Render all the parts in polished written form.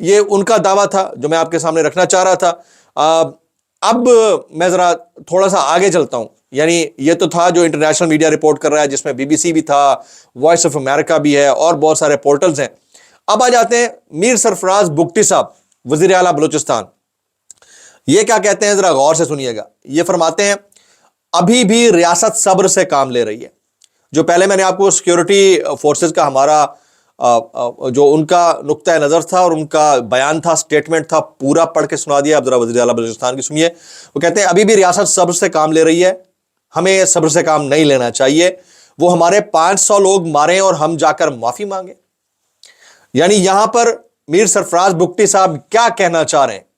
یہ ان کا دعویٰ تھا جو میں آپ کے سامنے رکھنا چاہ رہا تھا. اب میں ذرا تھوڑا سا آگے چلتا ہوں. یعنی یہ تو تھا جو انٹرنیشنل میڈیا رپورٹ کر رہا ہے، جس میں بی بی سی بھی تھا، وائس آف امریکہ بھی ہے اور بہت سارے پورٹلز ہیں. اب آ جاتے ہیں میر سرفراز بگٹی صاحب، وزیر اعلیٰ بلوچستان. یہ کیا کہتے ہیں ذرا غور سے سنیے گا. یہ فرماتے ہیں ابھی بھی ریاست صبر سے کام لے رہی ہے. جو پہلے میں نے آپ کو سیکیورٹی فورسز کا ہمارا جو ان کا نقطہ نظر تھا اور ان کا بیان تھا، سٹیٹمنٹ تھا، پورا پڑھ کے سنا دیا. اب ذرا وزیر اعلیٰ بلوچستان کی سنیے. وہ کہتے ہیں ابھی بھی ریاست صبر سے کام لے رہی ہے، ہمیں صبر سے کام نہیں لینا چاہیے. وہ ہمارے 500 لوگ ماریں اور ہم جا کر معافی مانگیں. یعنی یہاں پر میر سرفراز بگٹی صاحب کیا کہنا چاہ رہے ہیں؟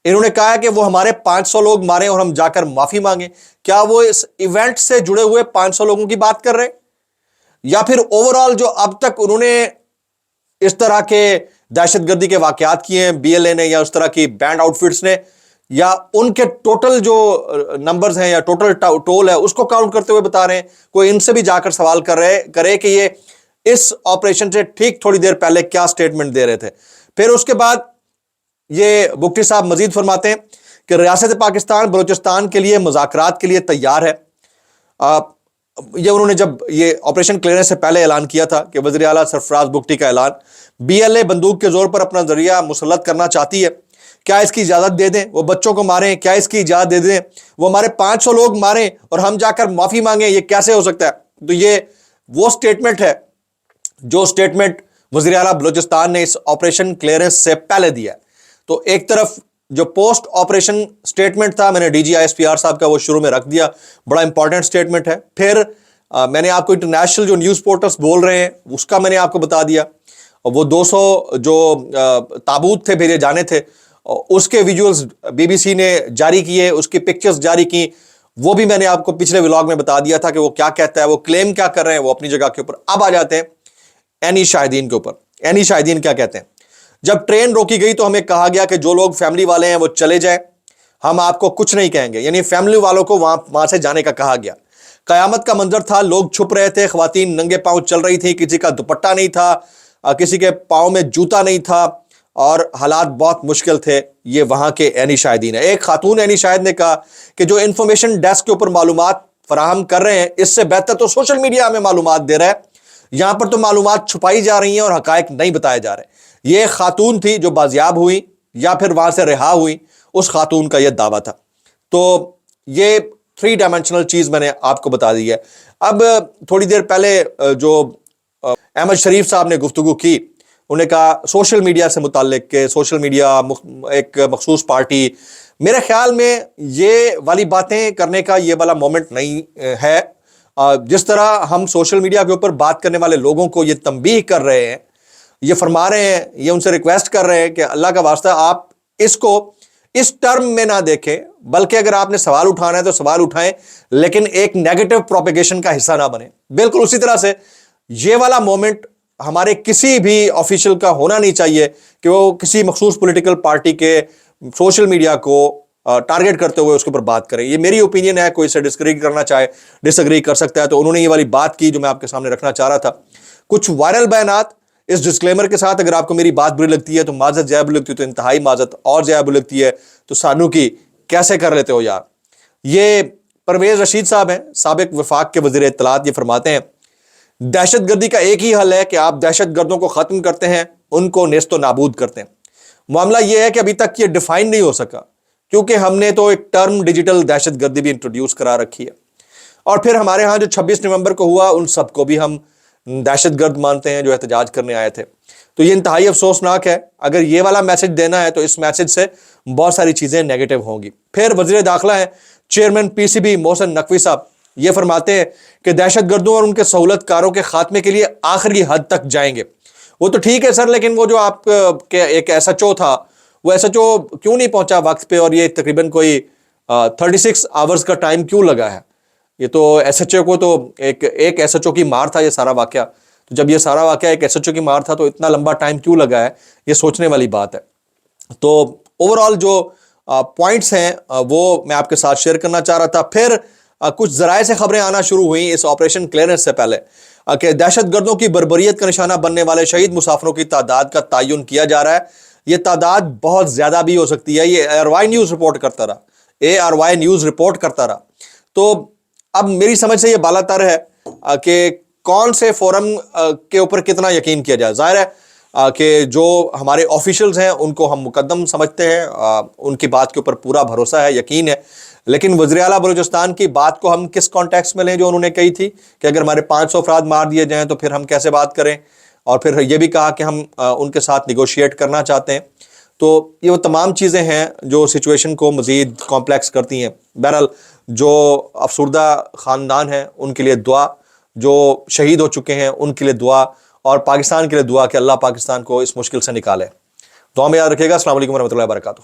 انہوں نے کہا کہ وہ ہمارے 500 لوگ ماریں اور ہم جا کر معافی مانگیں. کیا وہ اس ایونٹ سے جڑے ہوئے 500 لوگوں کی بات کر رہے ہیں، یا پھر اوورال جو اب تک انہوں نے اس طرح کے دہشت گردی کے واقعات کیے ہیں بی ایل اے نے یا اس طرح کی بینڈ آؤٹ فٹس نے، یا ان کے ٹوٹل جو نمبرز ہیں یا ٹوٹل ٹول ہے اس کو کاؤنٹ کرتے ہوئے بتا رہے ہیں؟ کوئی ان سے بھی جا کر سوال کرے کہ یہ اس آپریشن سے ٹھیک تھوڑی دیر پہلے کیا سٹیٹمنٹ دے رہے تھے. پھر اس کے بعد یہ بگٹی صاحب مزید فرماتے ہیں کہ ریاست پاکستان بلوچستان کے لیے مذاکرات کے لیے تیار ہے. یہ انہوں نے جب یہ آپریشن کلیئرنس سے پہلے اعلان کیا تھا کہ وزیر اعلیٰ سرفراز بگٹی کا اعلان، بی ایل اے بندوق کے زور پر اپنا ذریعہ مسلط کرنا چاہتی ہے، کیا اس کی اجازت دے دیں؟ وہ بچوں کو ماریں، کیا اس کی اجازت دے دیں؟ وہ ہمارے 500 لوگ ماریں اور ہم جا کر معافی مانگیں، یہ کیسے ہو سکتا ہے؟ تو یہ وہ سٹیٹمنٹ ہے جو سٹیٹمنٹ وزیر اعلیٰ بلوچستان نے اس آپریشن کلیئرنس سے پہلے دیا. تو ایک طرف جو پوسٹ آپریشن سٹیٹمنٹ تھا، میں نے D G I S P R صاحب کا وہ شروع میں رکھ دیا، بڑا امپورٹنٹ سٹیٹمنٹ ہے. پھر میں نے آپ کو انٹرنیشنل جو نیوز پورٹلز بول رہے ہیں اس کا میں نے آپ کو بتا دیا. وہ 200 جو تابوت تھے بھیجے جانے تھے، اس کے ویجولز بی بی سی نے جاری کیے، اس کی پکچرز جاری کی، وہ بھی میں نے آپ کو پچھلے ولاگ میں بتا دیا تھا کہ وہ کیا کہتا ہے، وہ کلیم کیا کر رہے ہیں، وہ اپنی جگہ کے اوپر. اب آ جاتے ہیں اینی شاہدین کے اوپر. اینی شاہدین کیا کہتے ہیں؟ جب ٹرین روکی گئی تو ہمیں کہا گیا کہ جو لوگ فیملی والے ہیں وہ چلے جائیں، ہم آپ کو کچھ نہیں کہیں گے. یعنی فیملی والوں کو وہاں سے جانے کا کہا گیا. قیامت کا منظر تھا، لوگ چھپ رہے تھے، خواتین ننگے پاؤں چل رہی تھیں، کسی کا دوپٹہ نہیں تھا، کسی کے پاؤں میں جوتا نہیں تھا، اور حالات بہت مشکل تھے. یہ وہاں کے اینی شاہدین ہے. ایک خاتون اینی شاہد نے کہا کہ جو انفارمیشن ڈیسک کے اوپر معلومات فراہم کر رہے ہیں اس سے بہتر تو سوشل میڈیا ہمیں معلومات دے رہا ہے. یہاں پر تو معلومات چھپائی جا رہی ہیں اور حقائق نہیں بتائے جا رہے. یہ خاتون تھی جو بازیاب ہوئی یا پھر وہاں سے رہا ہوئی، اس خاتون کا یہ دعویٰ تھا. تو یہ 3 ڈائمینشنل چیز میں نے آپ کو بتا دی ہے. اب تھوڑی دیر پہلے جو احمد شریف صاحب نے گفتگو کی، انہوں نے کہا سوشل میڈیا سے متعلق کہ سوشل میڈیا ایک مخصوص پارٹی. میرے خیال میں یہ والی باتیں کرنے کا یہ والا مومنٹ نہیں ہے. جس طرح ہم سوشل میڈیا کے اوپر بات کرنے والے لوگوں کو یہ تنبیہ کر رہے ہیں، یہ فرما رہے ہیں، یہ ان سے ریکویسٹ کر رہے ہیں کہ اللہ کا واسطہ آپ اس کو اس ٹرم میں نہ دیکھیں، بلکہ اگر آپ نے سوال اٹھانا ہے تو سوال اٹھائیں، لیکن ایک نیگیٹو پروپیگیشن کا حصہ نہ بنیں. بالکل اسی طرح سے یہ والا مومنٹ ہمارے کسی بھی آفیشل کا ہونا نہیں چاہیے کہ وہ کسی مخصوص پولیٹیکل پارٹی کے سوشل میڈیا کو ٹارگٹ کرتے ہوئے اس کے اوپر بات کریں. یہ میری اوپینین ہے، کوئی سے ڈسکری کرنا چاہے ڈس ایگری کر سکتا ہے. تو انہوں نے یہ والی بات کی جو میں آپ کے سامنے رکھنا چاہ رہا تھا. کچھ وائرل بیانات اس ڈسکلیمر کے ساتھ، اگر آپ کو میری بات بری لگتی ہے تو معذرت، زیادہ بری لگتی ہے تو انتہائی معذرت، اور زیادہ بری لگتی ہے تو سانو کی کیسے کر لیتے ہو یار. یہ پرویز رشید صاحب ہیں، سابق وفاق کے وزیر اطلاعات. یہ فرماتے ہیں دہشت گردی کا ایک ہی حل ہے کہ آپ دہشت گردوں کو ختم کرتے ہیں، ان کو نیست و نابود کرتے ہیں. معاملہ یہ ہے کہ ابھی تک یہ ڈیفائن نہیں ہو سکا، کیونکہ ہم نے تو ایک ٹرم ڈیجیٹل دہشت گردی بھی انٹروڈیوس کرا رکھی ہے. اور پھر ہمارے ہاں جو 26 نومبر کو ہوا ان سب کو بھی ہم دہشت گرد مانتے ہیں جو احتجاج کرنے آئے تھے. تو یہ انتہائی افسوسناک ہے. اگر یہ والا میسج دینا ہے تو اس میسج سے بہت ساری چیزیں نیگیٹو ہوں گی. پھر وزیر داخلہ ہیں chairman P C B Mohsin Naqvi صاحب، یہ فرماتے ہیں کہ دہشت گردوں اور ان کے سہولت کاروں کے خاتمے کے لیے آخری حد تک جائیں گے. وہ تو ٹھیک ہے سر، لیکن وہ جو آپ کے ایک ایس ایچ او تھا، وہ ایس ایچ او کیوں نہیں پہنچا وقت پہ؟ اور یہ تقریباً کوئی 36 آورز کا ٹائم کیوں لگا ہے؟ یہ تو ایس ایچ او کو تو ایک ایس ایچ او کی مار تھا یہ سارا واقعہ. تو جب یہ سارا واقعہ ایک ایس ایچ او کی مار تھا تو اتنا لمبا ٹائم کیوں لگا ہے؟ یہ سوچنے والی بات ہے. تو اوورآل جو پوائنٹس ہیں وہ میں آپ کے ساتھ شیئر کرنا چاہ رہا تھا. پھر کچھ ذرائع سے خبریں آنا شروع ہوئیں اس آپریشن کلیئرنس سے پہلے کہ دہشت گردوں کی بربریت کا نشانہ بننے والے شہید مسافروں کی تعداد کا تعین کیا جا رہا ہے. یہ تعداد بہت زیادہ بھی ہو سکتی ہے. یہ ARY نیوز رپورٹ کرتا رہا, ARY نیوز رپورٹ کرتا رہا. تو اب میری سمجھ سے یہ بالا تر ہے کہ کون سے فورم کے اوپر کتنا یقین کیا جائے. ظاہر ہے کہ جو ہمارے آفیشلز ہیں ان کو ہم مقدم سمجھتے ہیں, ان کی بات کے اوپر پورا بھروسہ ہے, یقین ہے, لیکن وزیر اعلیٰ بلوچستان کی بات کو ہم کس کانٹیکسٹ میں لیں جو انہوں نے کہی تھی کہ اگر ہمارے 500 افراد مار دیے جائیں تو پھر ہم کیسے بات کریں, اور پھر یہ بھی کہا کہ ہم ان کے ساتھ نیگوشیٹ کرنا چاہتے ہیں. تو یہ وہ تمام چیزیں ہیں جو سچویشن کو مزید کمپلیکس کرتی ہیں. بہرحال جو افسردہ خاندان ہیں ان کے لیے دعا, جو شہید ہو چکے ہیں ان کے لیے دعا, اور پاکستان کے لیے دعا کہ اللہ پاکستان کو اس مشکل سے نکالے. دعا میں یاد رکھیے گا. السلام علیکم ورحمۃ اللہ وبرکاتہ.